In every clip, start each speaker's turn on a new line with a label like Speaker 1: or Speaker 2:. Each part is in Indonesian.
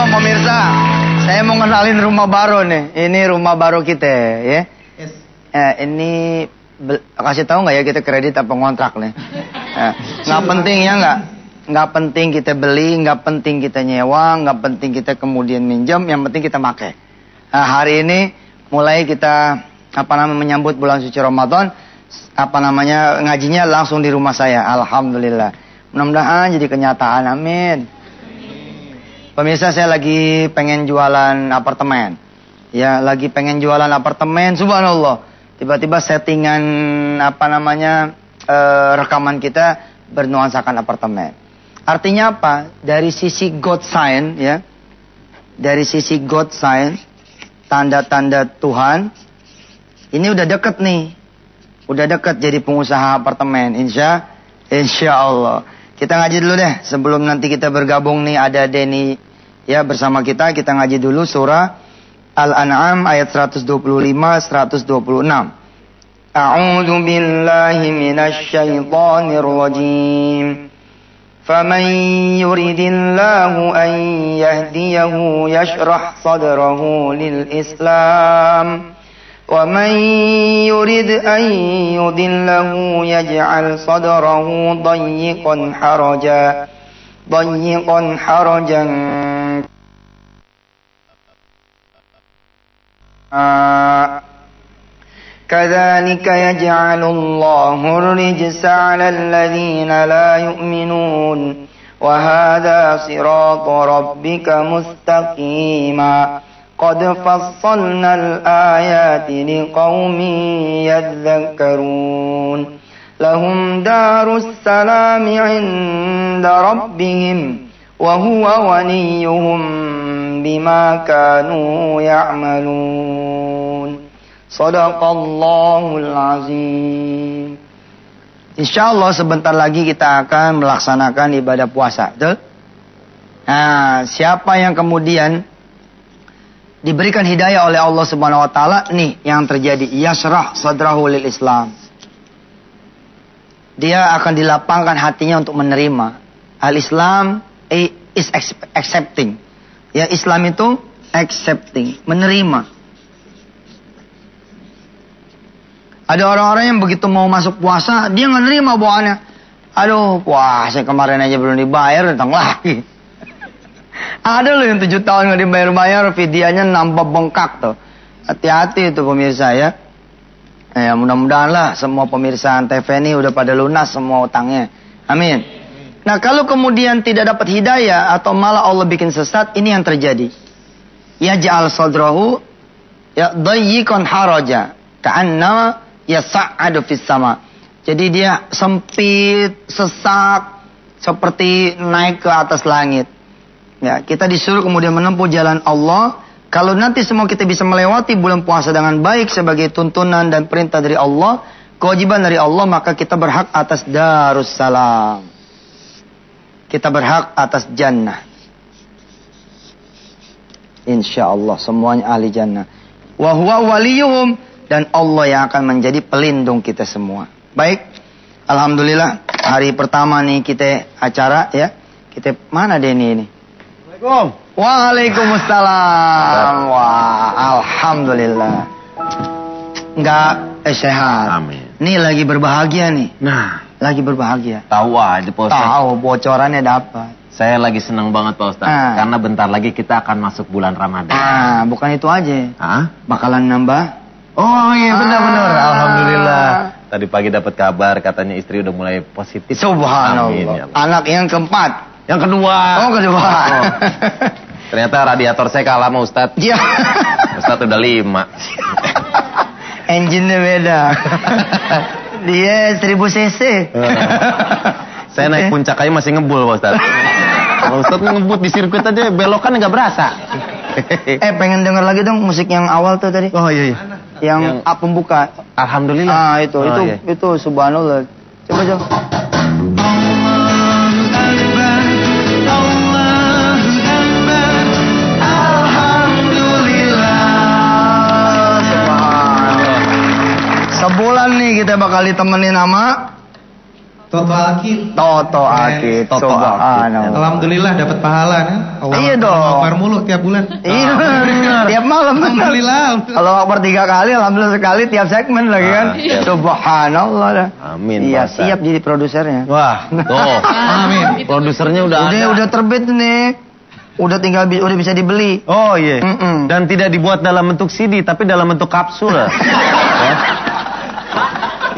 Speaker 1: Assalamualaikum pemirsa. Saya mau kenalin rumah baru nih. Ini rumah baru kita ya. Yes. Ini kasih tahu nggak ya kita kredit apa ngontrak nih? Nggak penting ya nggak? Nggak penting kita beli, nggak penting kita nyewa, nggak penting kita kemudian minjem. Yang penting kita pakai. Nah, hari ini mulai kita menyambut bulan suci Ramadan. Ngajinya langsung di rumah saya. Alhamdulillah. Mudah-mudahan jadi kenyataan. Amin. Pemirsa, saya lagi pengen jualan apartemen. Ya, lagi pengen jualan apartemen. Subhanallah. Tiba-tiba settingan rekaman kita bernuansakan apartemen. Artinya apa? Dari sisi God sign ya. Dari sisi God sign, tanda-tanda Tuhan, ini udah deket nih. Udah deket jadi pengusaha apartemen. Insya Allah. Kita ngaji dulu deh. Sebelum nanti kita bergabung nih ada Denny ya bersama kita. Kita ngaji dulu surah Al-An'am ayat 125, 126. A'udzu billahi minasy syaithanir rajim. Faman yuridillahu an yahdiyahu yashrah sadrahu lil Islam. وَمَنْ يُرِدْ أَنْ يُضِلَّهُ يَجْعَلْ صَدْرَهُ ضَيِّقًا حَرَجًا كَذَلِكَ يَجْعَلُ اللَّهُ الرِّجْسَ عَلَى الَّذِينَ لَا يُؤْمِنُونَ وَهَذَا صِرَاطُ رَبِّكَ مُسْتَقِيمًا قد فصلنا الآيات لقوم يذكرون لهم دار السلام عند ربهم وهو وليهم بما كانوا يعملون صدق الله العظيم. Insyaallah sebentar lagi kita akan melaksanakan ibadah puasa, betul? Nah, siapa yang kemudian diberikan hidayah oleh Allah Subhanahu wa taala, nih yang terjadi, yashrah sadrahu lil Islam. Dia akan dilapangkan hatinya untuk menerima. Al-Islam is accepting. Ya, Islam itu accepting, menerima. Ada orang-orang yang begitu mau masuk puasa, dia nggak nerima bawaannya. Aduh, puasa kemarin aja belum dibayar, datang lagi. Ada loh yang 7 tahun nggak dibayar-bayar, videonya nambah bengkak tuh. Hati-hati itu pemirsa ya. Ya mudah-mudahan lah semua pemirsa Antv ini udah pada lunas semua utangnya. Amin. Nah kalau kemudian tidak dapat hidayah atau malah Allah bikin sesat, ini yang terjadi. Ya ja'al sadrahu ya dayyiqan haraja ka'anna yas'adu fis sama. Jadi dia sempit, sesak, seperti naik ke atas langit. Ya, kita disuruh kemudian menempuh jalan Allah. Kalau nanti semua kita bisa melewati bulan puasa dengan baik sebagai tuntunan dan perintah dari Allah, kewajiban dari Allah, maka kita berhak atas Darussalam. Kita berhak atas jannah. Insya Allah semuanya ahli jannah. Wa huwa waliyuhum, dan Allah yang akan menjadi pelindung kita semua. Baik, alhamdulillah hari pertama nih kita acara ya. Kita mana Denny ini? Waalaikumsalam. Wah, alhamdulillah. Enggak sehat.
Speaker 2: Amin.
Speaker 1: Nih lagi berbahagia nih.
Speaker 2: Nah,
Speaker 1: lagi berbahagia.
Speaker 2: tahu aja Pak Ustaz.
Speaker 1: Tahu bocorannya dapat.
Speaker 2: Saya lagi senang banget Pak Ustaz. Karena bentar lagi kita akan masuk bulan Ramadan.
Speaker 1: Bukan itu aja.
Speaker 2: Hah?
Speaker 1: Bakalan nambah.
Speaker 2: Oh iya benar-benar. Alhamdulillah. Tadi pagi dapat kabar katanya istri udah mulai positif.
Speaker 1: Subhanallah.
Speaker 2: Amin, ya.
Speaker 1: Anak yang keempat.
Speaker 2: Yang kedua.
Speaker 1: Oh, kedua.
Speaker 2: Oh. Ternyata radiator saya kalah sama Ustadz.
Speaker 1: Iya.
Speaker 2: Ustadz udah 5.
Speaker 1: Engine-nya beda. Dia 1000 cc.
Speaker 2: Saya naik puncak aja masih ngebul Pak Ustadz. Kalau Ustadz ngebut di sirkuit aja belokan nggak berasa.
Speaker 1: Pengen denger lagi dong musik yang awal tuh tadi.
Speaker 2: Oh iya.
Speaker 1: Yang pembuka.
Speaker 2: Alhamdulillah.
Speaker 1: Itu subhanallah. Coba. Sebulan nih kita bakal ditemenin sama
Speaker 3: Toto Aki.
Speaker 1: Toto Aki.
Speaker 2: Toto
Speaker 1: Subhanallah.
Speaker 3: Alhamdulillah dapat pahala kan?
Speaker 1: Iya dong.
Speaker 3: Akbar mulu tiap bulan.
Speaker 1: Iya, tiap malam.
Speaker 3: Alhamdulillah.
Speaker 1: Kalau Akbar 3 kali, alhamdulillah sekali tiap segmen lagi kan. Subhanallah dah.
Speaker 2: Amin.
Speaker 1: Iya,
Speaker 2: Pak Ustadz.
Speaker 1: siap jadi produsernya.
Speaker 2: Wah, tuh.
Speaker 3: Amin.
Speaker 2: Produsernya udah ada.
Speaker 1: Udah terbit nih. Udah udah bisa dibeli.
Speaker 2: Oh iya.
Speaker 1: Mm-mm.
Speaker 2: Dan tidak dibuat dalam bentuk CD, tapi dalam bentuk kapsul.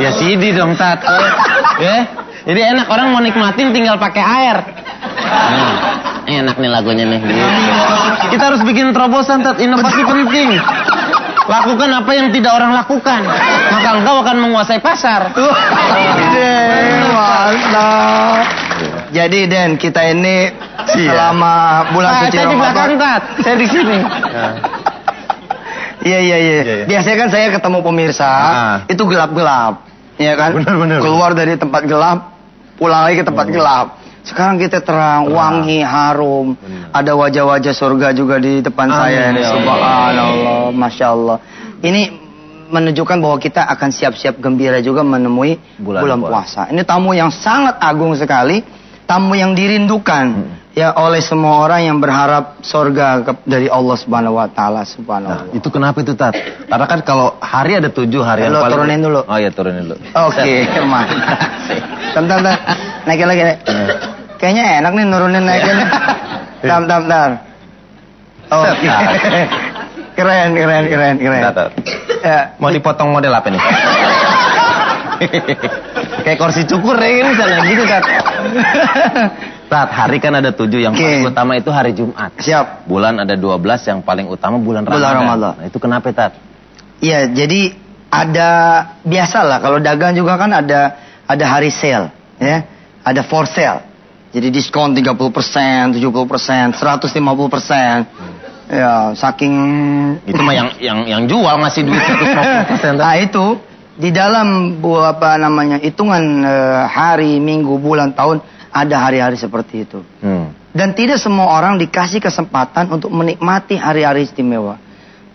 Speaker 2: Ya CD dong, Tat. Ya. Jadi enak, orang mau nikmatin tinggal pakai air. Enak nih lagunya nih. Kita harus bikin terobosan, Tat. Inovasi penting. Lakukan apa yang tidak orang lakukan, maka engkau akan menguasai pasar.
Speaker 1: Mantap. Jadi Den, kita ini selama bulan suci
Speaker 2: Saya di belakang,
Speaker 1: Ramadan.
Speaker 2: Tat. Saya di sini.
Speaker 1: Iya. Biasanya kan saya ketemu pemirsa, itu gelap-gelap. Iya kan?
Speaker 2: Benar.
Speaker 1: Keluar dari tempat gelap, pulang lagi ke tempat gelap. Sekarang kita terang, wangi, harum. Ada wajah-wajah surga juga di depan saya ini. Subhanallah, Masya Allah. Ini menunjukkan bahwa kita akan siap-siap gembira juga menemui bulan puasa. Ini tamu yang sangat agung sekali. Tamu yang dirindukan ya oleh semua orang yang berharap surga dari Allah Subhanahu wa taala. Subhanallah.
Speaker 2: Nah, itu kenapa itu, Tat? Karena kan kalau hari ada 7 hari yang paling...
Speaker 1: turunin dulu.
Speaker 2: Oh iya, turunin dulu.
Speaker 1: Oke, mantap. Bentar. Naikin lagi. Kayaknya enak nih nurunin naikin. Bentar. Oke. Keren.
Speaker 2: Tat.
Speaker 1: Ya,
Speaker 2: Mau dipotong model apa nih? Kayak kursi cukur ya ini misalnya gitu, Tat. Tat, hari kan ada 7, yang paling utama itu hari Jumat.
Speaker 1: Siap.
Speaker 2: Bulan ada 12, yang paling utama bulan Ramadan. Nah, itu kenapa, Tat?
Speaker 1: Iya, jadi ada biasalah kalau dagang juga kan ada hari sale, ya. Ada for sale. Jadi diskon 30%, 70%, 150%. Ya, saking
Speaker 2: Itu mah yang jual ngasih duit 150%.
Speaker 1: Nah, itu di dalam hitungan hari, minggu, bulan, tahun ada hari-hari seperti itu. Dan tidak semua orang dikasih kesempatan untuk menikmati hari-hari istimewa.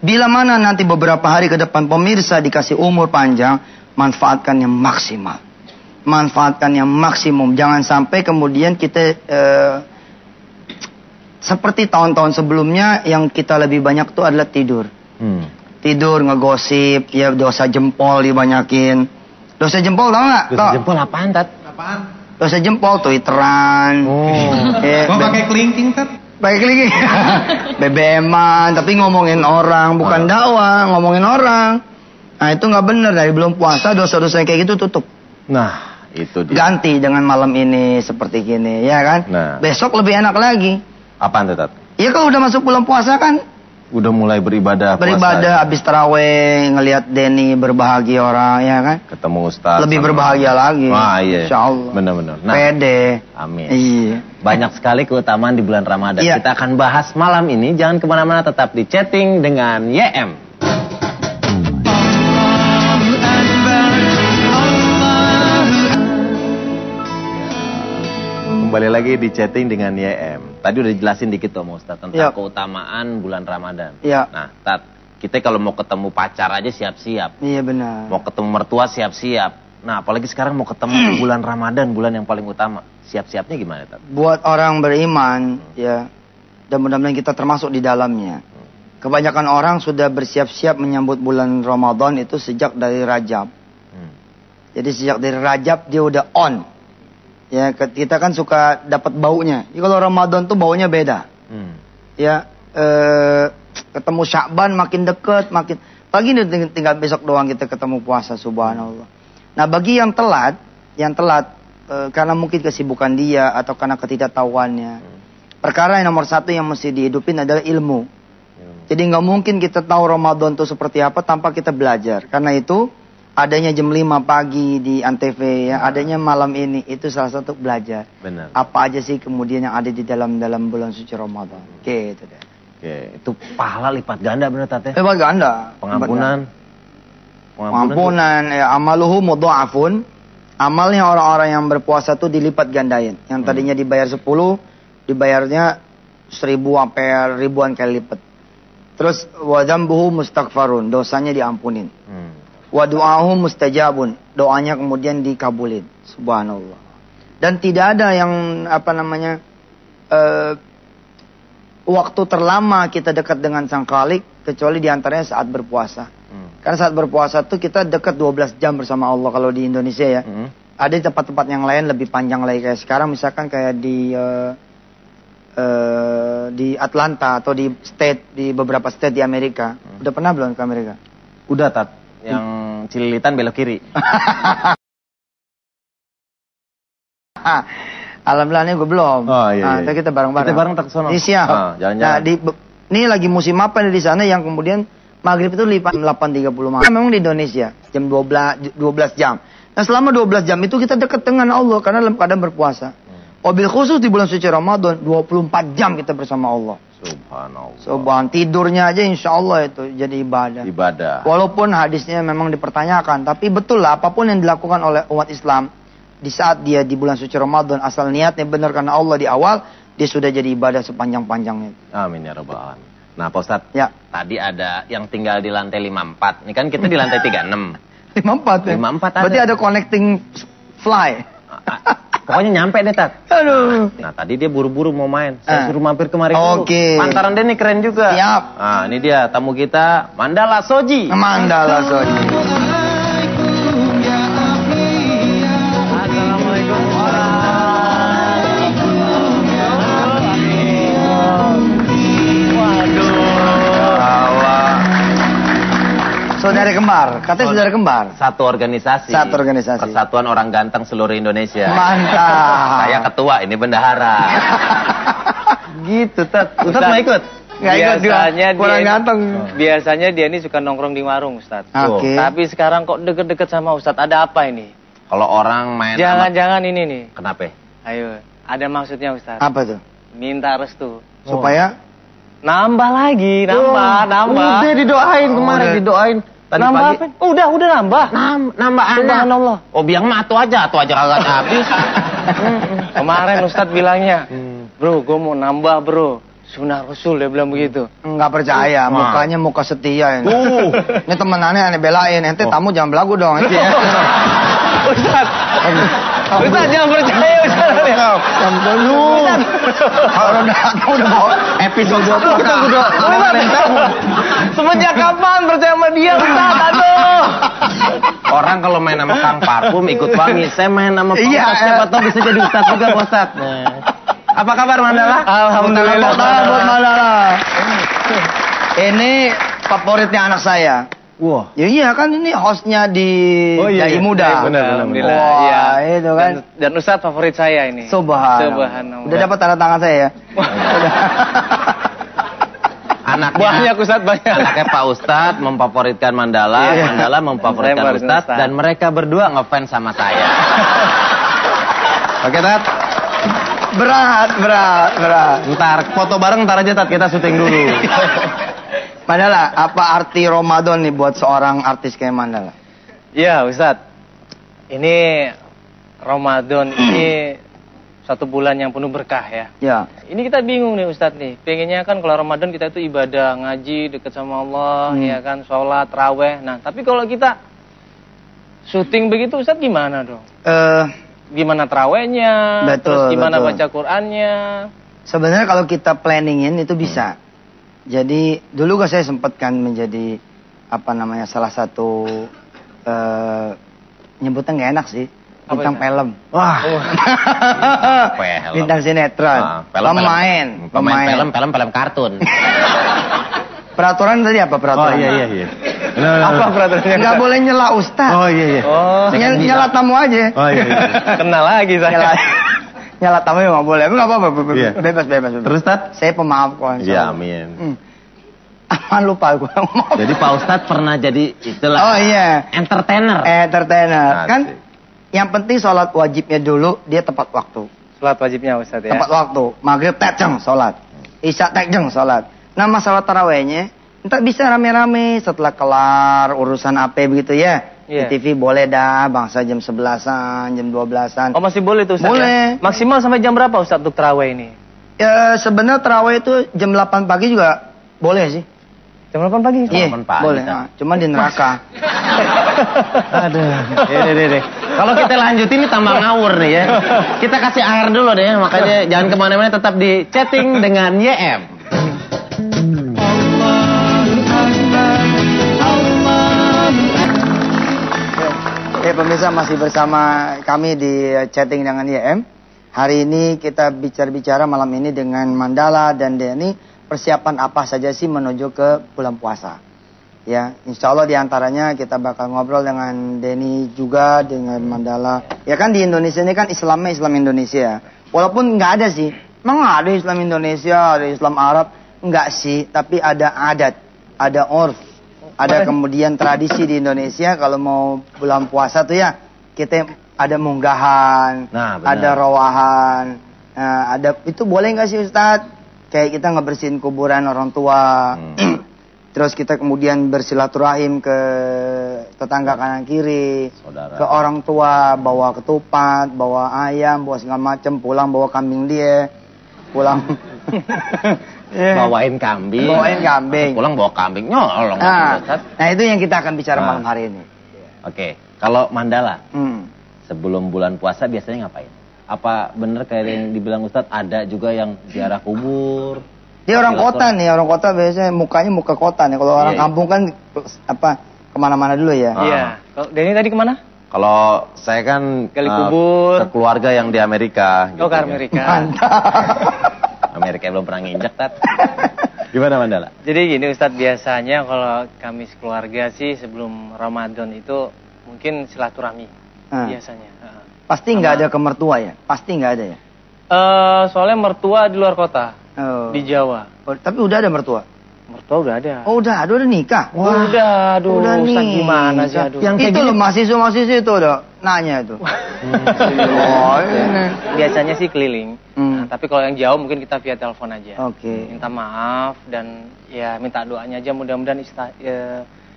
Speaker 1: Bila mana nanti beberapa hari ke depan pemirsa dikasih umur panjang, manfaatkan yang maksimal. Manfaatkan yang maksimum. Jangan sampai kemudian kita seperti tahun-tahun sebelumnya yang kita lebih banyak tuh adalah tidur. Tidur, ngegosip, ya dosa jempol dibanyakin. Dosa jempol tau nggak?
Speaker 2: Dosa jempol apaan, Tat?
Speaker 3: Apaan?
Speaker 1: Dosa jempol twitteran.
Speaker 3: Gua pakai kelingking, Tat.
Speaker 1: Pakai kelingking. BBM-an, tapi ngomongin orang, bukan dakwah, ngomongin orang. Nah itu nggak benar, dari belum puasa dosa-dosa yang kayak gitu tutup.
Speaker 2: Nah, itu dia.
Speaker 1: Ganti dengan malam ini seperti gini, ya kan?
Speaker 2: Nah.
Speaker 1: Besok lebih enak lagi.
Speaker 2: Apaan tuh, Tat?
Speaker 1: Ya kalau udah masuk bulan puasa kan,
Speaker 2: Udah mulai beribadah
Speaker 1: beribadah habis taraweh, ngelihat Denny berbahagia orang, ya kan?
Speaker 2: Ketemu Ustaz.
Speaker 1: Lebih berbahagia lagi.
Speaker 2: Wah, iya.
Speaker 1: Insya Allah.
Speaker 2: Benar-benar. Nah,
Speaker 1: pede.
Speaker 2: amin.
Speaker 1: Iya.
Speaker 2: Banyak sekali keutamaan di bulan Ramadan.
Speaker 1: Iya.
Speaker 2: Kita akan bahas malam ini. Jangan kemana-mana, tetap di chatting dengan YM. Kembali lagi di chatting dengan YM. Tadi udah jelasin dikit tuh Ustaz tentang keutamaan bulan Ramadan.
Speaker 1: Iya.
Speaker 2: Nah, Tat, kita kalau mau ketemu pacar aja siap-siap.
Speaker 1: Iya benar.
Speaker 2: Mau ketemu mertua siap-siap. Nah, apalagi sekarang mau ketemu bulan Ramadan, bulan yang paling utama. Siap-siapnya gimana, Tat?
Speaker 1: Buat orang beriman, ya, dan mudah-mudahan kita termasuk di dalamnya. Kebanyakan orang sudah bersiap-siap menyambut bulan Ramadan itu sejak dari Rajab. Jadi sejak dari Rajab dia udah on. Ya, kita kan suka dapat baunya. Jadi kalau Ramadan tuh baunya beda. Ya, ketemu Sya'ban makin deket, makin pagi ini tinggal besok doang kita ketemu puasa, subhanallah. Nah, bagi yang telat karena mungkin kesibukan dia atau karena ketidaktahuannya. Perkara yang nomor satu yang mesti dihidupin adalah ilmu. Jadi nggak mungkin kita tahu Ramadan itu seperti apa tanpa kita belajar. Karena itu adanya jam 5 pagi di Antv, ya, adanya malam ini, itu salah satu belajar.
Speaker 2: Benar.
Speaker 1: Apa aja sih kemudian yang ada di dalam bulan suci Ramadan. Gitu deh.
Speaker 2: Oke, itu pahala lipat ganda bener, Tat, ya?
Speaker 1: Lipat ganda. Pengampunan, ya, amaluhu mudha'afun. Amalnya orang-orang yang berpuasa tuh dilipat gandain. Yang tadinya dibayar 10, dibayarnya 1000 sampai ribuan kali lipat. Terus wa dzambuhu mustaghfarun, dosanya diampunin. Wa du'ahu mustajabun, doanya kemudian dikabulin. Subhanallah. Dan tidak ada yang waktu terlama kita dekat dengan Sang Khalik kecuali diantaranya saat berpuasa. Karena saat berpuasa tuh kita dekat 12 jam bersama Allah kalau di Indonesia ya. Ada tempat-tempat yang lain lebih panjang lagi kayak sekarang misalkan kayak di Atlanta atau di beberapa state di Amerika. Udah pernah belum ke Amerika?
Speaker 2: Udah Tat, yang Cililitan belok kiri.
Speaker 1: Alhamdulillah gue belum.
Speaker 2: Oh iya.
Speaker 1: Nah, kita bareng-bareng.
Speaker 2: Kita bareng tak ke sono.
Speaker 1: Siap.
Speaker 2: Jalan-jalan.
Speaker 1: Nah, ini lagi musim apa nih di sana yang kemudian maghrib itu 8.30 malam. Memang di Indonesia jam 12 jam. Nah, selama 12 jam itu kita dekat dengan Allah karena dalam keadaan berpuasa. Wabil khusus di bulan suci Ramadan 24 jam kita bersama Allah.
Speaker 2: Subhanallah.
Speaker 1: Tidurnya aja insya Allah itu jadi ibadah. Walaupun hadisnya memang dipertanyakan, tapi betul lah apapun yang dilakukan oleh umat Islam di saat dia di bulan suci Ramadan asal niatnya benar karena Allah di awal, dia sudah jadi ibadah sepanjang-panjangnya.
Speaker 2: Amin ya rabbal alamin. Nah Pak Ustadz,
Speaker 1: ya.
Speaker 2: Tadi ada yang tinggal di lantai 54. Ini kan kita di lantai 36.
Speaker 1: 54 ya?
Speaker 2: 54 ada.
Speaker 1: Berarti ada connecting fly.
Speaker 2: Pokoknya nyampe deh Tat.
Speaker 1: Aduh.
Speaker 2: Nah tadi dia buru-buru mau main. Saya suruh mampir kemari dulu.
Speaker 1: Oke.
Speaker 2: Pantaran dia nih keren juga.
Speaker 1: Siap.
Speaker 2: Nah ini dia tamu kita, Mandala Soji.
Speaker 1: Mandala Soji. Saudara kembar, katanya saudara kembar.
Speaker 2: Satu organisasi. Persatuan Orang Ganteng seluruh Indonesia.
Speaker 1: Mantap.
Speaker 2: Saya ketua, ini bendahara. Gitu, Tat. Ustadz mau ikut?
Speaker 1: Nggak ikut juga, kurang ganteng.
Speaker 4: Biasanya dia ini suka nongkrong di warung, Ustadz.
Speaker 1: Oke.
Speaker 4: Tapi sekarang kok deket-deket sama Ustadz, ada apa ini?
Speaker 2: Kalau orang main
Speaker 4: Jangan-jangan ini nih.
Speaker 2: Kenapa?
Speaker 4: Ayo, ada maksudnya Ustadz.
Speaker 1: Apa tuh?
Speaker 4: Minta restu.
Speaker 1: Supaya?
Speaker 4: Nambah lagi, nambah.
Speaker 2: Udah didoain kemarin, didoain. Tadi
Speaker 4: nambah
Speaker 2: pagi.
Speaker 4: apa? Udah nambah.
Speaker 2: Nambah anak.
Speaker 4: Subhanallah.
Speaker 2: Oh biang mah atu aja kagak habis.
Speaker 4: Kemarin Ustadz bilangnya, bro, gue mau nambah bro. Sunnah Rasul, dia bilang begitu.
Speaker 1: Enggak percaya, mukanya muka setia ini. Ini temenannya aneh belain, ente tamu jangan belagu dong.
Speaker 4: Ustadz jangan percaya Ustadz.
Speaker 1: Kalau udah bawa episode 20 kita udah
Speaker 4: semenjak kapan percaya sama dia Ustadz? Aduh.
Speaker 2: Orang kalau main sama Kang Parfum ikut wangi, saya main sama Pak Ustadz, siapa tahu bisa jadi Ustadz juga Pak Ustadz. Apa kabar Mandala?
Speaker 4: Alhamdulillah.
Speaker 1: Buat Mandala. Ini favoritnya anak saya.
Speaker 2: Wah.
Speaker 1: Ya iya kan ini hostnya di Dai Muda.
Speaker 4: Benar.
Speaker 1: Wah,
Speaker 4: Iya.
Speaker 1: Itu kan.
Speaker 4: Dan Ustadz favorit saya ini.
Speaker 1: Subhanallah. Udah dapat tanda tangan saya ya?
Speaker 2: Anaknya,
Speaker 4: banyak Ustadz, banyak.
Speaker 2: Anaknya Pak Ustadz memfavoritkan Mandala, Mandala memfavoritkan Ustadz, dan mereka berdua ngefans sama saya. Oke Tat?
Speaker 1: Berat.
Speaker 2: Ntar foto bareng ntar aja Tat, kita syuting dulu.
Speaker 1: Mandala, apa arti Ramadan nih buat seorang artis kayak Mandala?
Speaker 4: Iya Ustadz, ini Ramadan ini satu bulan yang penuh berkah ya.
Speaker 1: Ya.
Speaker 4: Ini kita bingung nih Ustadz nih, pengennya kan kalau Ramadan kita itu ibadah, ngaji, deket sama Allah, ya kan, sholat, raweh. Nah tapi kalau kita syuting begitu Ustadz gimana dong? Gimana terawihnya, terus gimana baca Qur'annya?
Speaker 1: Sebenarnya kalau kita planningin itu bisa. Jadi dulu saya sempat kan menjadi salah satu nyebutnya nggak enak sih, bintang film.
Speaker 2: Wah.
Speaker 1: Bintang sinetron. Pemain
Speaker 2: film kartun.
Speaker 1: Peraturan tadi apa peraturan?
Speaker 2: Oh iya.
Speaker 4: Apa peraturannya?
Speaker 1: Nggak boleh nyela Ustadz.
Speaker 2: Oh iya.
Speaker 4: Oh,
Speaker 1: nyela tamu aja.
Speaker 2: Oh iya.
Speaker 4: Kenal lagi saya.
Speaker 1: Nyala tamu nggak boleh, nggak apa-apa, bebas.
Speaker 2: Terus Tat?
Speaker 1: Saya pemaaf kok.
Speaker 2: Iya, amin.
Speaker 1: Aman lupa gue.
Speaker 2: Jadi Pak Ustadz pernah jadi itulah.
Speaker 1: Oh iya.
Speaker 2: Entertainer.
Speaker 1: Kan yang penting sholat wajibnya dulu dia tepat waktu.
Speaker 4: Sholat wajibnya Ustadz ya.
Speaker 1: Tepat waktu. Maghrib tekjeng sholat. Isya tekjeng sholat. Nah masalah tarawehnya, entar bisa rame-rame setelah kelar urusan apa begitu ya. Di TV boleh dah, bangsa jam 11-an, jam 12-an.
Speaker 4: Oh masih boleh tuh Ustadz?
Speaker 1: Boleh.
Speaker 4: Ya? Maksimal sampai jam berapa Ustadz untuk taraweh ini?
Speaker 1: Ya sebenarnya taraweh itu jam 8 pagi juga boleh sih.
Speaker 4: Jam 8 pagi?
Speaker 1: Iya, boleh. Cuma di neraka.
Speaker 2: Aduh. Deh. Kalau kita lanjutin ini tambah ngawur nih ya. Kita kasih air dulu deh, makanya jangan kemana-mana, tetap di chatting dengan YM.
Speaker 1: Pemirsa masih bersama kami di chatting dengan YM. Hari ini kita bicara malam ini dengan Mandala dan Denny. Persiapan apa saja sih menuju ke bulan puasa? Ya, insya Allah diantaranya kita bakal ngobrol dengan Denny juga, dengan Mandala. Ya kan di Indonesia ini kan Islamnya Islam Indonesia. Walaupun nggak ada sih. Memang ada Islam Indonesia, ada Islam Arab. Nggak sih, tapi ada adat, ada urf. Ada kemudian tradisi di Indonesia kalau mau bulan puasa tuh ya kita ada munggahan, ada rawahan, ada itu boleh nggak sih Ustadz? Kayak kita ngebersihin kuburan orang tua, terus kita kemudian bersilaturahim ke tetangga kanan kiri, saudara, ke orang tua, bawa ketupat, bawa ayam, bawa segala macem, pulang bawa kambing dia, pulang.
Speaker 2: Bawain kambing.
Speaker 1: Pulang
Speaker 2: bawa kambing nyolong.
Speaker 1: Nah itu yang kita akan bicara malam hari ini.
Speaker 2: Oke. Kalau Mandala, sebelum bulan puasa biasanya ngapain? Apa bener kayak yang dibilang Ustadz ada juga yang ziarah kubur?
Speaker 1: Dia orang kota nih, orang kota biasanya mukanya muka kota nih. Kalau orang kampung kan kemana-mana dulu ya.
Speaker 4: Iya. Kalau Denny tadi kemana?
Speaker 2: Kalau saya kan
Speaker 4: gali kubur.
Speaker 2: Ke keluarga yang di Amerika.
Speaker 4: Oh, ke Amerika.
Speaker 2: Amerika belum pernah nginjek, Tat. Gimana Mandala?
Speaker 4: Jadi gini Ustadz, biasanya kalau kami sekeluarga sih sebelum Ramadan itu mungkin silaturahmi biasanya.
Speaker 1: Pasti nggak ada ke mertua ya? Pasti nggak ada ya?
Speaker 4: Soalnya mertua di luar kota, di Jawa.
Speaker 1: Oh, tapi udah ada mertua?
Speaker 4: Mertua udah ada.
Speaker 1: Oh udah nikah?
Speaker 4: Wah, udah Ustadz gimana sih?
Speaker 1: Yang itu loh mahasiswa itu udah nanya itu.
Speaker 4: Biasanya sih keliling. Tapi kalau yang jauh mungkin kita via telepon aja.
Speaker 1: Oke.
Speaker 4: Minta maaf dan ya minta doanya aja mudah-mudahan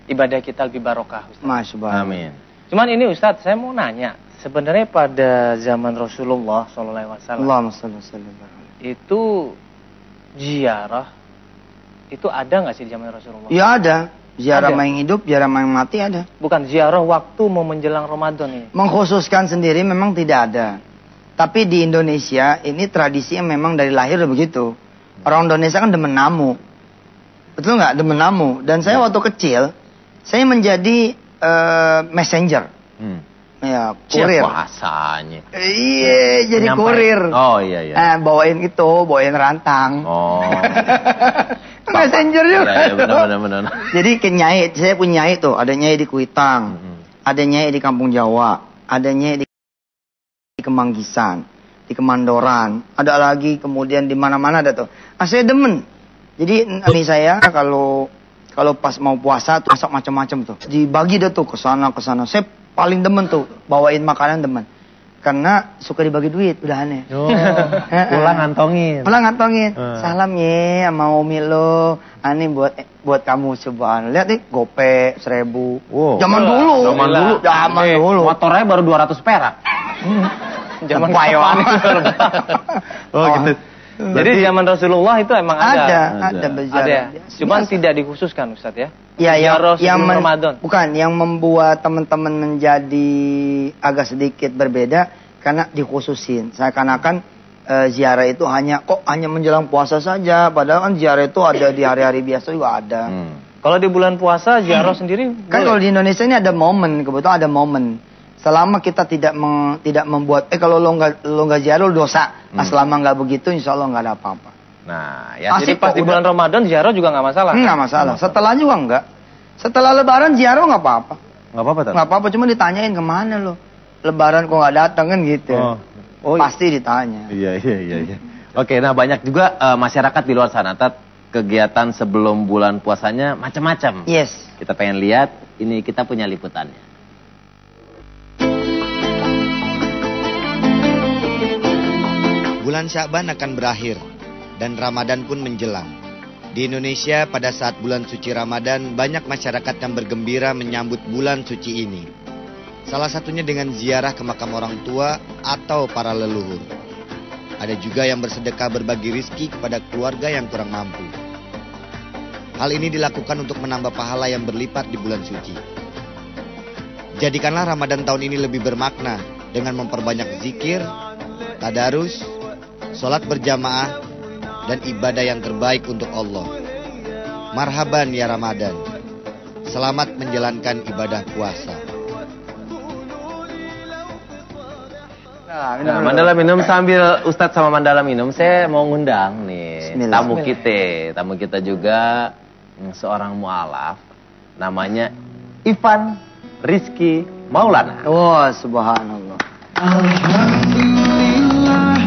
Speaker 4: ibadah kita lebih barokah.
Speaker 1: Masya Allah.
Speaker 2: Amin.
Speaker 4: Cuman ini Ustadz, saya mau nanya. Sebenarnya pada zaman Rasulullah SAW itu ziarah itu ada nggak sih di zaman Rasulullah?
Speaker 1: Ya ada. Ziarah yang hidup, ziarah yang mati ada.
Speaker 4: Bukan ziarah waktu mau menjelang Ramadan ini.
Speaker 1: Mengkhususkan sendiri memang tidak ada. Tapi di Indonesia ini tradisinya memang dari lahir udah begitu. Orang Indonesia kan demen namu. Betul nggak? Demen namu. Dan saya waktu kecil, saya menjadi messenger. Ya, kurir.
Speaker 2: Bahasanya.
Speaker 1: Iya, jadi kurir.
Speaker 2: Oh iya.
Speaker 1: Bawain bawain rantang.
Speaker 2: Oh.
Speaker 1: Messenger juga.
Speaker 2: Iya, benar.
Speaker 1: Jadi ke nyai, saya punya nyai tuh. Ada nyai di Kuitang, ada nyai di Kampung Jawa, ada nyai di Kemanggisan, di Kemandoran, ada lagi kemudian di mana-mana ada tuh. Saya demen. Jadi ini saya kalau pas mau puasa tuh masak macam-macam tuh. Dibagi dah tuh ke sana. Saya paling demen tuh bawain makanan demen. Karena suka dibagi duit, udah aneh.
Speaker 2: Pulang ngantongin.
Speaker 1: Salam ye sama umi lo. Ani buat kamu cobaan. Lihat nih, gope 1.000. Wow. Zaman dulu.
Speaker 2: Motornya baru 200 perak.
Speaker 4: Zaman kapan?
Speaker 2: Oh gitu.
Speaker 4: Jadi zaman Rasulullah itu emang ada.
Speaker 1: Ada.
Speaker 4: Cuman tidak dikhususkan Ustadz ya.
Speaker 1: Ya, yang
Speaker 4: Ramadan.
Speaker 1: Bukan, yang membuat teman-teman menjadi agak sedikit berbeda karena dikhususin. Seakan-akan ziarah itu hanya menjelang puasa saja, padahal kan ziarah itu ada di hari-hari biasa juga ada.
Speaker 4: Kalau di bulan puasa ziarah sendiri
Speaker 1: kan kalau di Indonesia ini ada momen, kebetulan ada momen. Selama kita tidak membuat kalau lo nggak ziarah lo dosa. Nah, selama nggak begitu insya Allah nggak ada apa-apa.
Speaker 2: Nah, ya
Speaker 4: jadi pas di bulan Ramadan ziarah juga nggak masalah.
Speaker 1: Nggak masalah. Setelah juga nggak. Setelah Lebaran ziarah nggak apa-apa.
Speaker 2: Nggak apa-apa.
Speaker 1: Nggak apa-apa. Cuma ditanyain kemana lo. Lebaran kok nggak datang kan gitu. Oh, pasti ditanya.
Speaker 2: Iya. Oke, nah banyak juga masyarakat di luar sana kegiatan sebelum bulan puasanya macam-macam.
Speaker 1: Yes.
Speaker 2: Kita pengen lihat. Ini kita punya liputannya.
Speaker 5: Bulan Sya'ban akan berakhir dan Ramadan pun menjelang. Di Indonesia pada saat bulan suci Ramadan banyak masyarakat yang bergembira menyambut bulan suci ini. Salah satunya dengan ziarah ke makam orang tua atau para leluhur. Ada juga yang bersedekah berbagi rizki kepada keluarga yang kurang mampu. Hal ini dilakukan untuk menambah pahala yang berlipat di bulan suci. Jadikanlah Ramadan tahun ini lebih bermakna dengan memperbanyak zikir, tadarus, sholat berjamaah, dan ibadah yang terbaik untuk Allah. Marhaban ya Ramadan. Selamat menjalankan ibadah puasa.
Speaker 2: Nah, Mandala minum sambil Ustadz sama Mandala minum, saya mau ngundang nih tamu kita juga seorang mualaf, namanya Ivan Rizky Maulana.
Speaker 1: Oh, subhanallah.
Speaker 3: Alhamdulillah,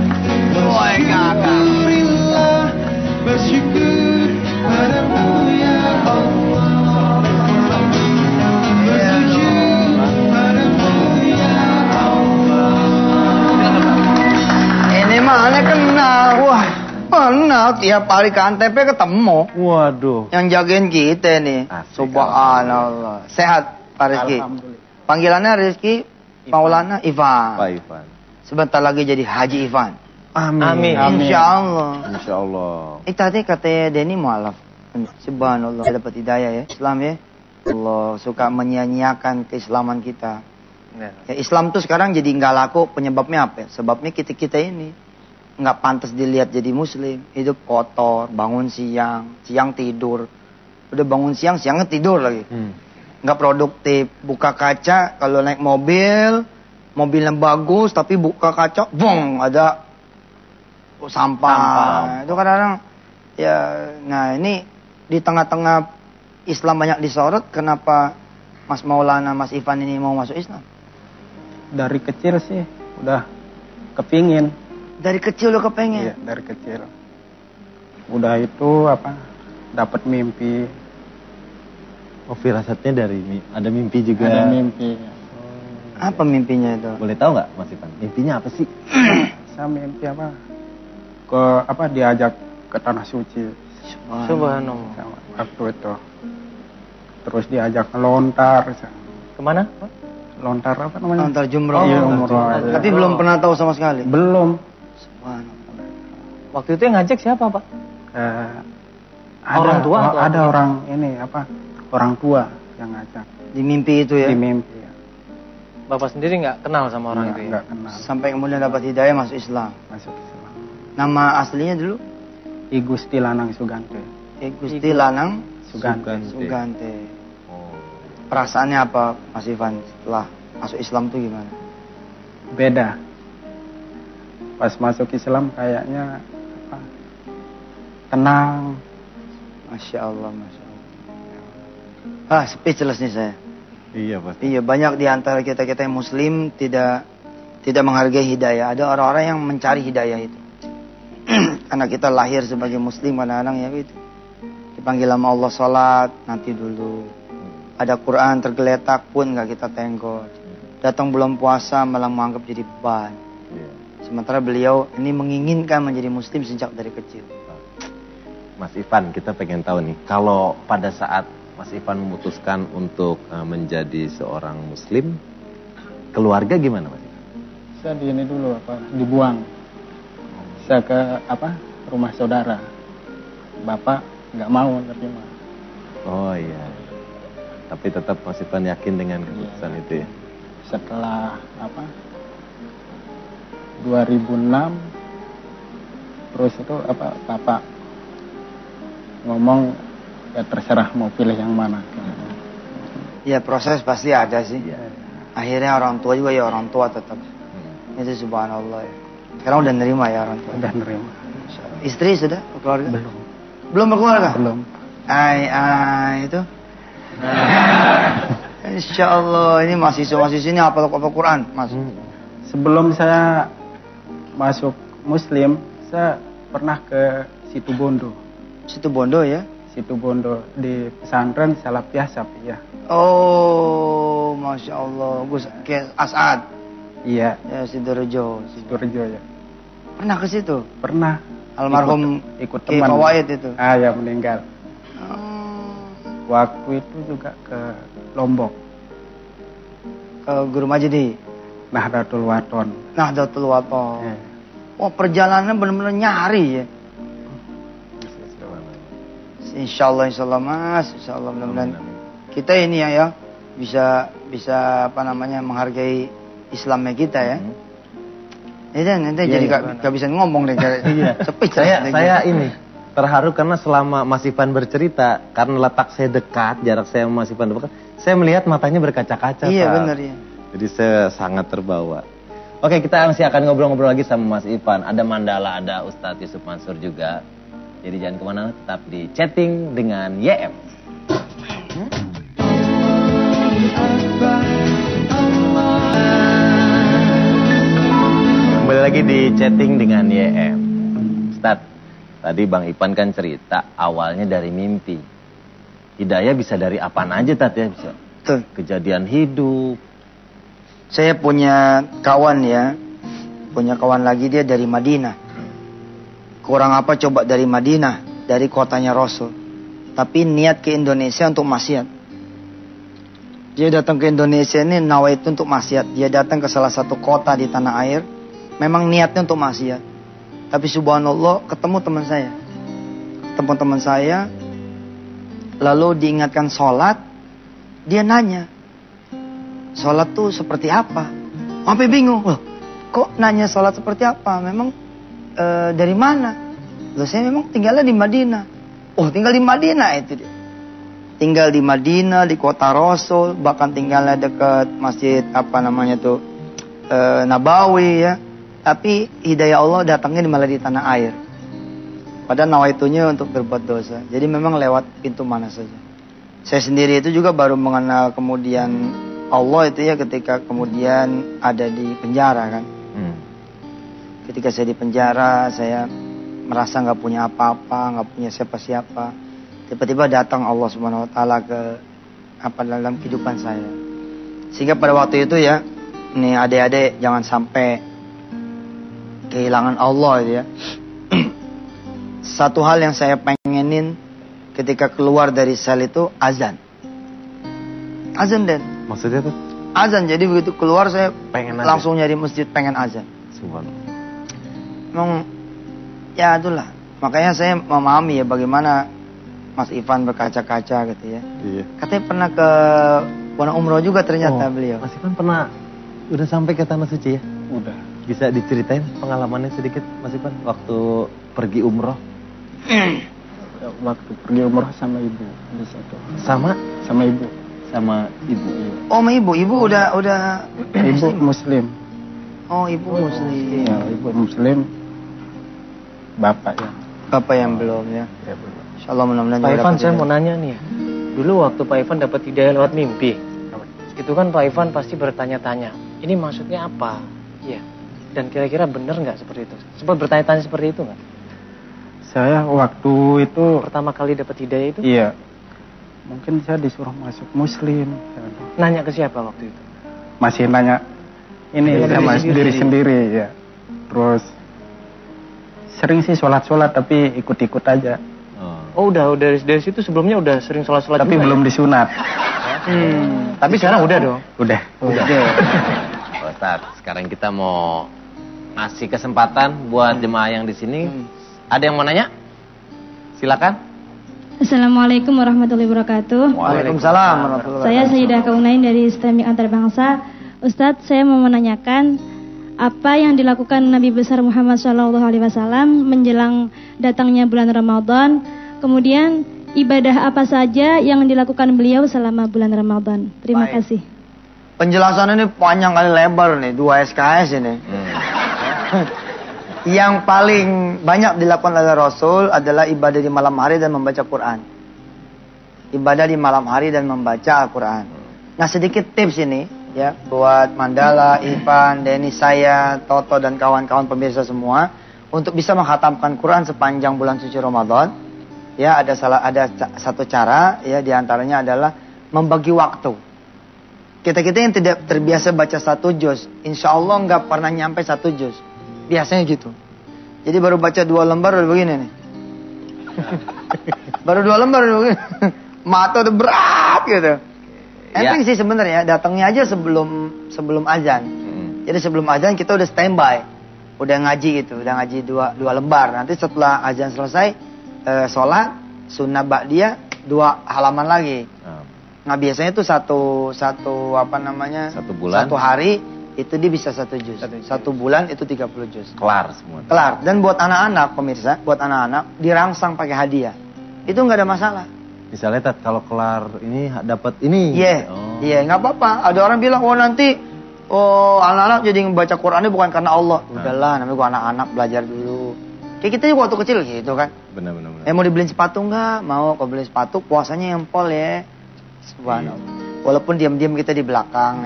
Speaker 3: alhamdulillah, bersyukur padamu ya Allah. Bersujud padamu ya Allah.
Speaker 1: Ini mana kenal? Wah, kenal tiap hari ke Antep ketemu.
Speaker 2: Waduh.
Speaker 1: Yang jagain kita nih.
Speaker 2: Asik,
Speaker 1: Subhanallah. Sehat Pak Rizky?
Speaker 3: Alhamdulillah.
Speaker 1: Panggilannya Rizky Maulana Ivan.
Speaker 2: Pak Ivan.
Speaker 1: Sebentar lagi jadi Haji Ivan.
Speaker 2: Amin.
Speaker 1: Insya Allah.
Speaker 2: Insya Allah.
Speaker 1: Tadi katanya Denny mualaf. Subhanallah. Dapat hidayah ya. Islam ya. Allah suka menyia-nyiakan keislaman kita. Ya, Islam tuh sekarang jadi nggak laku. Penyebabnya apa? Sebabnya kita ini nggak pantas dilihat jadi muslim. Hidup kotor, bangun siang, siang tidur. Udah bangun siang, siangnya tidur lagi. Nggak produktif. Buka kaca, kalau naik mobilnya bagus, tapi buka kaca, bong, ada sampah. Itu kadang-kadang, ya, nah ini di tengah-tengah Islam banyak disorot, kenapa Mas Maulana, Mas Ivan ini mau masuk Islam?
Speaker 3: Dari kecil sih udah kepingin.
Speaker 1: Dari kecil lo kepengen?
Speaker 3: Iya, dari kecil. Udah itu dapat mimpi.
Speaker 2: Oh, firasatnya dari ada mimpi juga.
Speaker 3: Ada mimpi.
Speaker 1: Apa mimpinya itu?
Speaker 2: Boleh tahu nggak, Mas Ivan? Mimpinya apa sih?
Speaker 3: Saya mimpi diajak ke tanah suci.
Speaker 4: Subhanallah.
Speaker 3: Waktu itu. Terus diajak lontar.
Speaker 4: Kemana?
Speaker 3: Lontar apa namanya?
Speaker 1: Antar jumroh.
Speaker 3: Iya, umroh.
Speaker 1: Tapi belum pernah tahu sama sekali?
Speaker 3: Belum.
Speaker 1: Subhanallah.
Speaker 4: Waktu itu yang ngajak siapa, Pak?
Speaker 3: Orang tua?
Speaker 4: atau
Speaker 3: Ada orang ini orang tua yang ngajak.
Speaker 1: Di mimpi itu ya?
Speaker 3: Di mimpi. Ya.
Speaker 4: Bapak sendiri nggak kenal sama orang itu ya?
Speaker 3: Nggak kenal.
Speaker 1: Sampai kemudian dapat hidayah masuk Islam.
Speaker 3: Masuk Islam.
Speaker 1: Nama aslinya dulu?
Speaker 3: I Gusti Lanang Sugante.
Speaker 1: Gusti Lanang
Speaker 3: Sugante.
Speaker 1: Sugante.
Speaker 2: Oh.
Speaker 1: Perasaannya apa Mas Ivan setelah masuk Islam tuh gimana?
Speaker 3: Beda. Pas masuk Islam kayaknya tenang.
Speaker 1: Masya Allah, Masya Allah. Speechless nih saya.
Speaker 2: Iya, pasti.
Speaker 1: Iya, banyak di antara kita yang muslim tidak menghargai hidayah. Ada orang-orang yang mencari hidayah itu. Karena kita lahir sebagai muslim kadang-kadang ya gitu. Dipanggil sama Allah sholat, nanti dulu. Ada Quran tergeletak pun nggak kita tenggok. Datang bulan puasa malah menganggap jadi beban. Sementara beliau ini menginginkan menjadi muslim sejak dari kecil.
Speaker 2: Mas Ivan, kita pengen tahu nih, kalau pada saat Mas Ivan memutuskan untuk menjadi seorang muslim, keluarga gimana, Mas Ivan?
Speaker 3: Saya di ini dulu dibuang. Saya ke rumah saudara. Bapak nggak mau terima.
Speaker 2: Oh iya. Tapi tetap Mas Ivan yakin dengan keputusan itu ya?
Speaker 3: Setelah 2006 terus itu Bapak ngomong ya terserah mau pilih yang mana.
Speaker 1: Ya proses pasti ada sih. Akhirnya orang tua juga ya orang tua tetap. Itu subhanallah ya. Sekarang udah nerima ya orang tua.
Speaker 3: Udah nerima.
Speaker 1: Istri sudah berkeluarga?
Speaker 3: Belum.
Speaker 1: Belum berkeluarga?
Speaker 3: Belum.
Speaker 1: Itu. Insya Allah ini mahasiswa ini apa Quran Mas?
Speaker 3: Sebelum saya masuk Muslim, saya pernah ke Situ Bondo.
Speaker 1: Situ Bondo ya?
Speaker 3: Situ Bondo di pesantren Salafiyah Sapiyah.
Speaker 1: Oh, Masya Allah. Gus As'ad.
Speaker 3: Iya.
Speaker 1: Ya, Sidorejo.
Speaker 3: Sidorejo ya.
Speaker 1: Pernah ke situ?
Speaker 3: Pernah.
Speaker 1: Almarhum
Speaker 3: ikut
Speaker 1: Ki
Speaker 3: teman.
Speaker 1: Fawaid itu.
Speaker 3: Ya meninggal. Waktu itu juga ke Lombok.
Speaker 1: Ke Guru Majdi.
Speaker 3: Nahdlatul Wathon.
Speaker 1: Nahdlatul Wathon. Wah, perjalanannya benar-benar nyari ya. Insya Allah Mas. Insya Allah mudah-mudahan kita ini ya bisa apa namanya menghargai Islamnya kita ya. Nanti jadi gak bisa ngomong deh.
Speaker 2: Saya ini terharu karena selama Mas Ivan bercerita, karena letak saya dekat, jarak saya sama Mas Ivan dekat, saya melihat matanya berkaca-kaca.
Speaker 1: Iya benar ya.
Speaker 2: Jadi saya sangat terbawa. Oke, kita masih akan ngobrol-ngobrol lagi sama Mas Ivan. Ada Mandala, ada Ustadz Yusuf Mansur juga. Jadi jangan kemana, tetap di Chatting dengan YM. Kembali lagi di Chatting dengan YM. Ustadz, tadi Bang Ipan kan cerita awalnya dari mimpi. Hidayah bisa dari apaan aja, Tat ya? Bisa kejadian hidup.
Speaker 1: Saya punya kawan ya. Punya kawan lagi, dia dari Madinah. Kurang apa coba dari Madinah, dari kotanya Rasul. Tapi niat ke Indonesia untuk maksiat. Dia datang ke Indonesia ini nawaitu untuk maksiat. Dia datang ke salah satu kota di tanah air. Memang niatnya untuk maksiat. Tapi subhanallah ketemu teman saya. Ketemu teman saya. Lalu diingatkan sholat. Dia nanya. Sholat tuh seperti apa? Sampai bingung. Loh, kok nanya sholat seperti apa? Memang dari mana? Loh, saya memang tinggalnya di Madinah. Oh, tinggal di Madinah itu dia. Tinggal di Madinah, di kota Rasul. Bahkan tinggalnya dekat masjid apa namanya tuh Nabawi ya. Tapi hidayah Allah datangnya malah di tanah air. Padahal nawaitunya untuk berbuat dosa. Jadi memang lewat pintu mana saja. Saya sendiri itu juga baru mengenal kemudian Allah itu ya ketika kemudian ada di penjara kan. Ketika saya di penjara, saya merasa nggak punya apa-apa, nggak punya siapa-siapa. Tiba-tiba datang Allah Subhanahu Wa Taala ke dalam kehidupan saya. Sehingga pada waktu itu ya, nih adik-adik jangan sampai kehilangan Allah ya. Satu hal yang saya pengenin ketika keluar dari sel itu azan. Azan Den.
Speaker 2: Maksudnya tuh?
Speaker 1: Azan, jadi begitu keluar saya
Speaker 2: pengen
Speaker 1: langsung nyari masjid pengen azan.
Speaker 2: Subhanallah.
Speaker 1: Memang ya itulah. Makanya saya memahami ya bagaimana Mas Ivan berkaca-kaca gitu ya.
Speaker 2: Iya.
Speaker 1: Katanya pernah ke Pondok Umroh juga ternyata beliau.
Speaker 2: Mas Ivan pernah udah sampai ke Tanah Suci ya?
Speaker 3: Udah.
Speaker 2: Bisa diceritain pengalamannya sedikit Mas Ivan waktu pergi umroh?
Speaker 3: Waktu pergi umroh sama ibu di situ.
Speaker 2: Sama
Speaker 3: ibu.
Speaker 2: Sama ibu.
Speaker 1: Oh, sama ibu. Ibu udah
Speaker 3: Ibu Muslim.
Speaker 1: Oh, ibu Muslim.
Speaker 3: Ya, ibu Muslim. Bapak yang
Speaker 1: belum ya.
Speaker 3: Ya belum.
Speaker 1: Insyaallah mudah-mudahan.
Speaker 4: Pak Ivan, saya mau nanya nih ya. Dulu waktu Pak Ivan dapat hidayah lewat mimpi, itu kan Pak Ivan pasti bertanya-tanya, ini maksudnya apa? Iya. Dan kira-kira benar nggak seperti itu? Sempat bertanya-tanya seperti itu nggak?
Speaker 3: Saya waktu itu
Speaker 4: Pertama kali dapat hidayah itu?
Speaker 3: iya. Mungkin saya disuruh masuk Muslim.
Speaker 4: Nanya ke siapa waktu itu?
Speaker 3: Masih nanya ini sama diri sendiri ya. Terus sering sih sholat tapi ikut-ikut aja.
Speaker 4: Oh, udah dari situ sebelumnya udah sering sholat
Speaker 3: Tapi
Speaker 4: juga,
Speaker 3: belum
Speaker 4: ya?
Speaker 3: disunat.
Speaker 4: Tapi sekarang udah dong.
Speaker 3: Udah.
Speaker 2: Ustaz, sekarang kita mau ngasih kesempatan buat jemaah yang di sini. Ada yang mau nanya? Silakan.
Speaker 6: Assalamualaikum warahmatullahi wabarakatuh.
Speaker 1: Waalaikumsalam warahmatullahi wabarakatuh.
Speaker 6: Saya Sayyidah Kaunain dari Islamic Antarbangsa. Ustadz, saya mau menanyakan apa yang dilakukan Nabi besar Muhammad SAW menjelang datangnya bulan Ramadan. Kemudian ibadah apa saja yang dilakukan beliau selama bulan Ramadan. Terima kasih.
Speaker 1: Penjelasan ini panjang kali lebar nih, 2 SKS ini. Yang paling banyak dilakukan oleh Rasul adalah ibadah di malam hari dan membaca Quran. Ibadah di malam hari dan membaca Al-Quran. Nah, sedikit tips ini ya buat Mandala, Ivan, Denny, saya, Toto dan kawan-kawan pemirsa semua untuk bisa menghatamkan Quran sepanjang bulan suci Ramadan. Ya, ada satu cara ya, diantaranya adalah membagi waktu. Kita yang tidak terbiasa baca 1 juz, insya Allah nggak pernah nyampe 1 juz. Biasanya gitu. Jadi baru baca 2 lembar udah begini nih. Baru 2 lembar udah begini. Mata udah berat gitu. Enteng sih sebenarnya, datangnya aja sebelum azan. Jadi sebelum azan kita udah standby. Udah ngaji gitu, udah ngaji 2 lembar. Nanti setelah azan selesai, sholat, sunnah ba'diyah 2 halaman lagi. Nah biasanya tuh satu
Speaker 2: bulan.
Speaker 1: Satu hari itu dia bisa 1 juz. 1 bulan itu 30 juz.
Speaker 2: Kelar semua.
Speaker 1: Kelar. Dan buat anak-anak pemirsa, buat anak-anak dirangsang pakai hadiah. Itu nggak ada masalah.
Speaker 2: Misalnya Tat, kalau kelar ini dapat ini.
Speaker 1: Iya, nggak apa-apa. Ada orang bilang, nanti anak-anak jadi ngebaca Qurannya bukan karena Allah. Udahlah, namanya gua anak-anak belajar dulu. Kayak kita juga waktu kecil gitu kan.
Speaker 2: Benar.
Speaker 1: Mau dibeliin sepatu nggak? Mau. Kalau beli sepatu puasanya yang pol ya. Subhanallah. Walaupun diam-diam kita di belakang,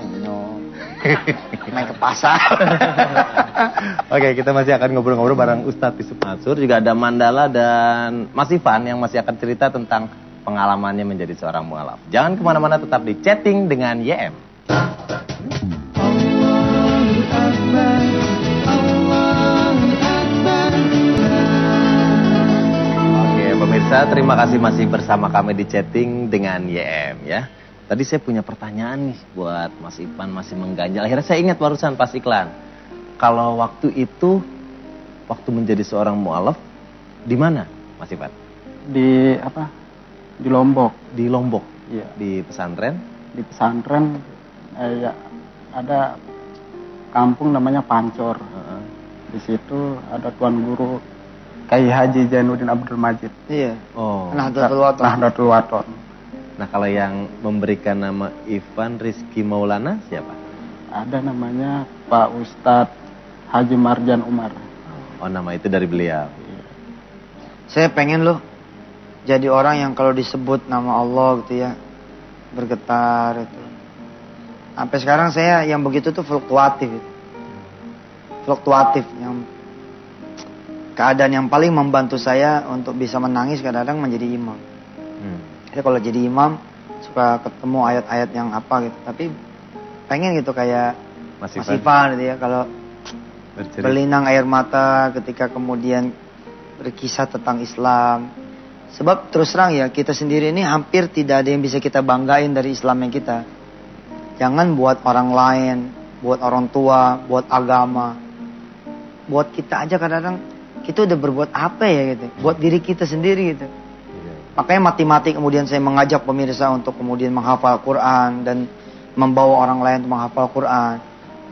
Speaker 1: main ke pasar.
Speaker 2: Oke, kita masih akan ngobrol-ngobrol bareng Ustadz Yusuf Mansur. Juga ada Mandala dan Mas Ivan yang masih akan cerita tentang pengalamannya menjadi seorang mualaf. Jangan kemana-mana, tetap di Chatting dengan YM. Oke, pemirsa, terima kasih masih bersama kami di Chatting dengan YM ya. Tadi saya punya pertanyaan nih buat Mas Ivan, masih mengganjal. Akhirnya saya ingat barusan pas iklan. Kalau waktu itu, waktu menjadi seorang mualaf, di mana Mas Ivan?
Speaker 3: Di Lombok.
Speaker 2: Di Lombok?
Speaker 3: Iya.
Speaker 2: Di pesantren?
Speaker 3: Di pesantren, ada kampung namanya Pancor. Di situ ada Tuan Guru Kiai Haji Zainuddin Abdul Majid.
Speaker 1: Iya.
Speaker 2: Oh.
Speaker 3: Nahdlatul Wathon.
Speaker 2: Nah, kalau yang memberikan nama Ivan Rizky Maulana siapa?
Speaker 3: Ada namanya Pak Ustadz Haji Marjan Umar.
Speaker 2: Oh, nama itu dari beliau.
Speaker 1: Saya pengen loh jadi orang yang kalau disebut nama Allah gitu ya bergetar itu. Sampai sekarang saya yang begitu tuh fluktuatif itu. Fluktuatif yang keadaan yang paling membantu saya untuk bisa menangis kadang-kadang menjadi imam. Saya kalau jadi imam suka ketemu ayat-ayat yang apa gitu, tapi pengen gitu kayak Mas Ivan gitu ya, kalau berlinang air mata ketika kemudian berkisah tentang Islam. Sebab terus terang ya, kita sendiri ini hampir tidak ada yang bisa kita banggain dari Islamnya kita. Jangan buat orang lain, buat orang tua, buat agama. Buat kita aja kadang-kadang kita udah berbuat apa ya gitu. Buat diri kita sendiri gitu. Makanya mati-mati kemudian saya mengajak pemirsa untuk kemudian menghafal Quran dan membawa orang lain untuk menghafal Quran.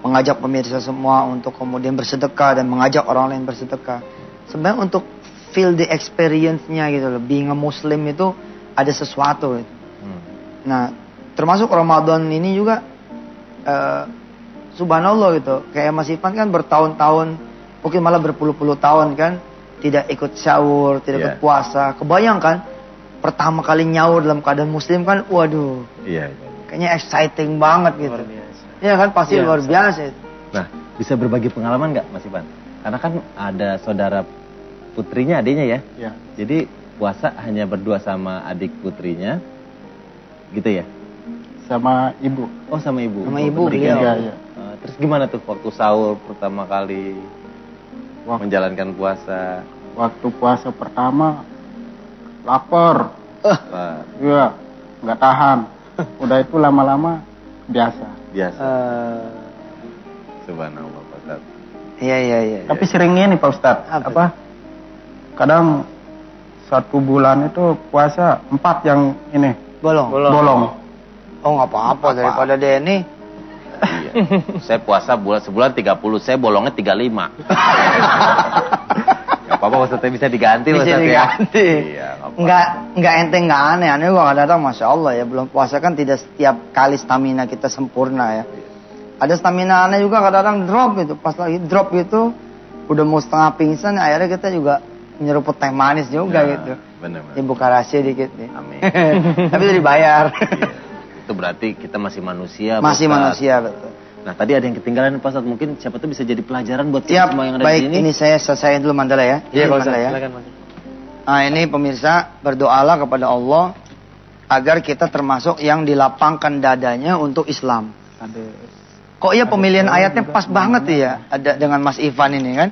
Speaker 1: Mengajak pemirsa semua untuk kemudian bersedekah dan mengajak orang lain bersedekah. Sebenarnya untuk feel the experience-nya gitu loh. Being a Muslim itu ada sesuatu gitu. Nah, termasuk Ramadan ini juga subhanallah gitu. Kayak Mas Ivan kan bertahun-tahun, mungkin malah berpuluh-puluh tahun kan tidak ikut sahur, tidak ikut puasa. Kebayangkan pertama kali nyaur dalam keadaan Muslim kan, waduh. Kayaknya exciting banget gitu. Iya kan, pasti luar biasa.
Speaker 2: Nah, bisa berbagi pengalaman nggak Mas Ivan? Karena kan ada saudara putrinya, adiknya ya.
Speaker 3: Iya.
Speaker 2: Jadi puasa hanya berdua sama adik putrinya, gitu ya?
Speaker 3: Sama ibu.
Speaker 2: Oh, sama ibu.
Speaker 1: Sama ibu beliau.
Speaker 3: Iya.
Speaker 2: Terus gimana tuh waktu sahur pertama kali menjalankan puasa?
Speaker 3: Waktu puasa pertama lapar. Iya, nggak tahan. Udah itu lama-lama biasa.
Speaker 2: Subhanallah Pak Ustadz.
Speaker 1: Iya.
Speaker 3: Tapi sering ini Pak Ustadz. Kadang 1 bulan itu puasa 4 yang ini.
Speaker 1: Bolong. Oh nggak apa-apa daripada Denny.
Speaker 2: Iya. Saya puasa sebulan 30, saya bolongnya 35. Gak apa-apa maksudnya bisa diganti.
Speaker 1: Bisa diganti.
Speaker 2: Iya,
Speaker 1: nggak enteng, nggak aneh. Aneh gua kadang-kadang Masya Allah ya, belum puasa kan tidak setiap kali stamina kita sempurna ya. Ada stamina aneh juga kadang-kadang drop gitu. Pas lagi drop gitu, udah mau setengah pingsan, akhirnya kita juga nyeruput teh manis juga gitu.
Speaker 2: Bener.
Speaker 1: Dibuka rahasia dikit nih.
Speaker 2: Amin.
Speaker 1: Tapi udah dibayar.
Speaker 2: Itu berarti kita masih manusia.
Speaker 1: Masih manusia, betul.
Speaker 2: Nah, tadi ada yang ketinggalan Pak Ustadz, mungkin siapa tuh bisa jadi pelajaran buat
Speaker 1: Siap,
Speaker 2: semua yang ada
Speaker 1: baik,
Speaker 2: di sini.
Speaker 1: ini saya selesaiin dulu Mandala ya.
Speaker 4: Iya, Pak Ustadz,
Speaker 1: ya.
Speaker 4: silakan Mas.
Speaker 1: Nah, ini pemirsa, berdoalah kepada Allah agar kita termasuk yang dilapangkan dadanya untuk Islam. Kok ya pemilihan ayatnya pas banget ya, ada dengan Mas Ivan ini kan?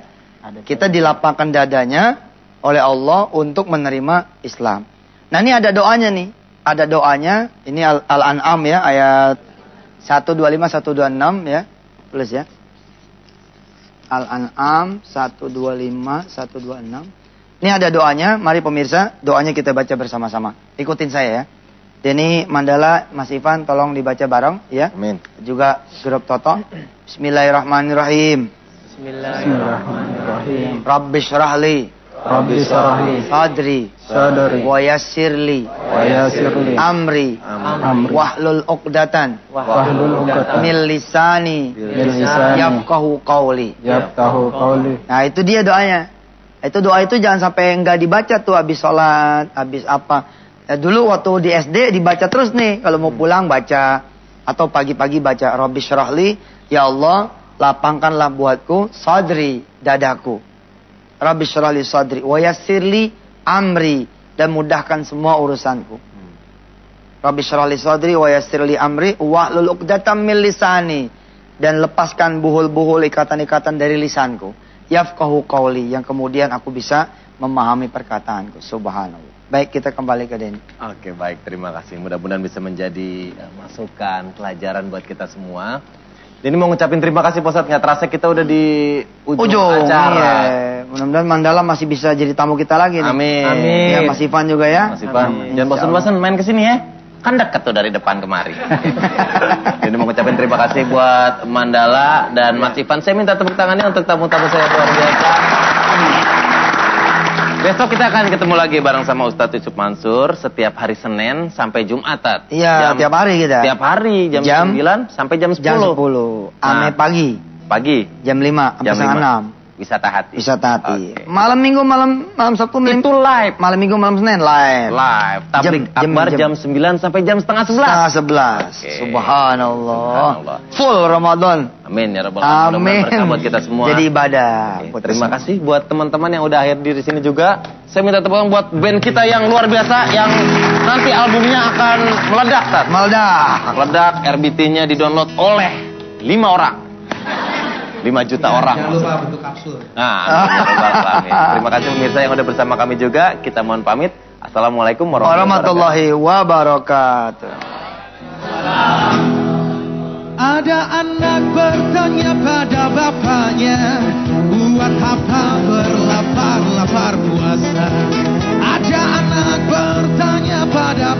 Speaker 1: Kita dilapangkan dadanya oleh Allah untuk menerima Islam. Nah, ini ada doanya nih. Ada doanya, ini Al-An'am ya, ayat 125, 126 ya. Tulis ya. Al-An'am 125, 126. Ini ada doanya, mari pemirsa, doanya kita baca bersama-sama. Ikutin saya ya. Denny, Mandala, Mas Ivan tolong dibaca bareng ya.
Speaker 2: Amin.
Speaker 1: Juga grup Toto. Bismillahirrahmanirrahim.
Speaker 3: Bismillahirrahmanirrahim.
Speaker 1: Rabbi syrahli
Speaker 3: Rabbi syrahli
Speaker 1: sadri
Speaker 3: sadri
Speaker 1: wa yassirli
Speaker 3: wa yassirli
Speaker 1: amri
Speaker 3: amri
Speaker 1: wahlul uqdatan
Speaker 3: wahlul 'uqdatam
Speaker 1: min lisani
Speaker 3: min lisani
Speaker 1: yafqahu qawli.
Speaker 3: yafqahu qawli.
Speaker 1: Nah, itu dia doanya. Doa itu jangan sampai enggak dibaca tuh habis sholat, habis apa. Dulu waktu di SD dibaca terus nih. Kalau mau pulang baca. Atau pagi-pagi baca. Rabbi syrahli, ya Allah, lapangkanlah buatku sadri, dadaku. Rabbi syrahli sadri, wa yassirli amri, dan mudahkan semua urusanku. Rabbi syrahli sadri, wa yassirli amri, wahlul uqdatam min lisani, dan lepaskan buhul-buhul ikatan-ikatan dari lisanku. Yafqahu qawli, yang kemudian aku bisa memahami perkataanku. Subhanallah. Baik, kita kembali ke Denny.
Speaker 2: Oke, baik, terima kasih. Mudah-mudahan bisa menjadi masukan, pelajaran buat kita semua. Denny mau ngucapin terima kasih Pak Ustadz, nggak terasa kita udah di ujung acara.
Speaker 1: Iya. Mudah-mudahan Mandala masih bisa jadi tamu kita lagi nih.
Speaker 2: Amin.
Speaker 1: Ya, Mas Ivan juga ya.
Speaker 2: Mas Ivan, jangan bosan-bosan main kesini ya. Kan deket tuh dari depan kemari. Jadi mau ngucapin terima kasih buat Mandala dan Mas Ivan. Saya minta tepuk tangannya untuk tamu-tamu saya luar biasa. Besok kita akan ketemu lagi bareng sama Ustadz Yusuf Mansur setiap hari Senin sampai Jumat.
Speaker 1: Iya, tiap hari kita.
Speaker 2: Tiap hari jam 9 sampai jam 10.
Speaker 1: Jam 10. Ame pagi.
Speaker 2: Pagi.
Speaker 1: Jam 5 sampai setengah 6.
Speaker 2: Wisata hati.
Speaker 1: Wisata hati.
Speaker 2: Okay.
Speaker 1: Malam Minggu, malam Sabtu,
Speaker 2: itu live.
Speaker 1: Malam Minggu, malam Senin live.
Speaker 2: Live. Tablik akbar jam 9 sampai jam setengah 11.
Speaker 1: Setengah 11. Okay. Subhanallah. Full Ramadan.
Speaker 2: Amin ya rabbal alamin. Berkah buat kita semua.
Speaker 1: Jadi ibadah.
Speaker 2: Okay. Terima kasih buat teman-teman yang udah hadir di sini juga. Saya minta tepuk tangan buat band kita yang luar biasa, yang nanti albumnya akan meledak, Tat. Meledak. RBT-nya di-download oleh 5 orang. 5 juta orang.
Speaker 7: Jangan lupa bentuk kapsul.
Speaker 2: Nah, terima kasih pemirsa yang udah bersama kami juga. Kita mohon pamit. Assalamualaikum warahmatullahi wabarakatuh.
Speaker 7: Ada anak bertanya pada bapaknya, buat apa berlapar-lapar puasa? Ada anak bertanya pada